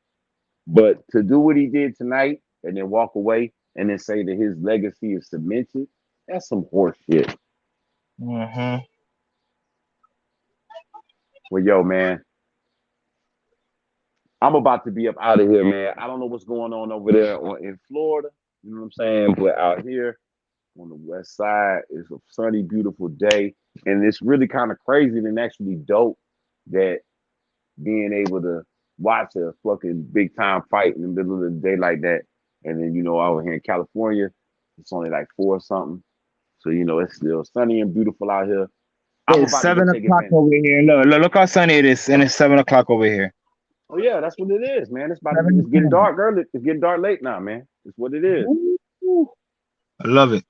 But to do what he did tonight and then walk away and then say that his legacy is cemented, that's some horse shit. Mm-hmm. Well, yo, man, I'm about to be up out of here, man. I don't know what's going on over there in Florida. You know what I'm saying? But out here on the west side, it's a sunny, beautiful day. And it's really kind of crazy and actually dope that being able to watch a fucking big time fight in the middle of the day like that. And then, over here in California, it's only like 4 something. So, it's still sunny and beautiful out here. It's 7 o'clock over here. Look how sunny it is, and it's 7 o'clock over here. Oh yeah, that's what it is, man. It's getting dark early. It's getting dark late now, man. It's what it is. I love it.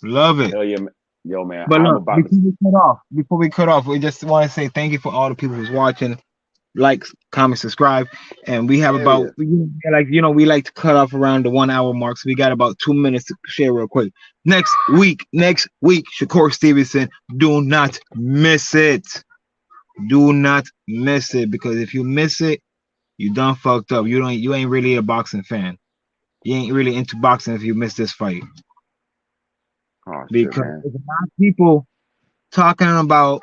Love it. Hell yeah, man. Yo, man. But look, before we cut off, we just want to say thank you for all the people who's watching. Like, comment, subscribe, and we have we like to cut off around the 1 hour mark, so we got about 2 minutes to share real quick. Next week, Shakur Stevenson. Do not miss it. Do not miss it, because if you miss it, you done fucked up. You ain't really a boxing fan. You ain't really into boxing if you miss this fight. Oh, because shit, man. there's a lot of people talking about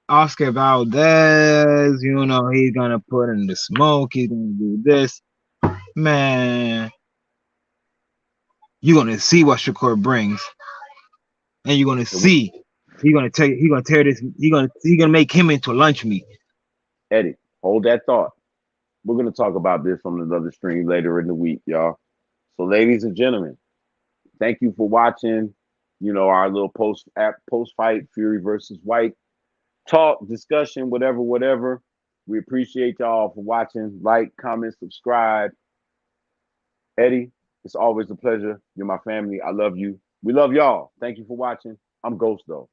Oscar Valdez, he's gonna put in the smoke, he's gonna do this. Man, you're gonna see what Shakur brings, and you're gonna see he's gonna tear this. He's gonna make him into lunch meat. Eddie, hold that thought. We're gonna talk about this on another stream later in the week, y'all. So, ladies and gentlemen, thank you for watching. Our little post fight Fury versus Whyte talk, discussion, whatever. We appreciate y'all for watching. Like, comment, subscribe. Eddie, it's always a pleasure. You're my family. I love you. We love y'all. Thank you for watching. I'm Ghost, though.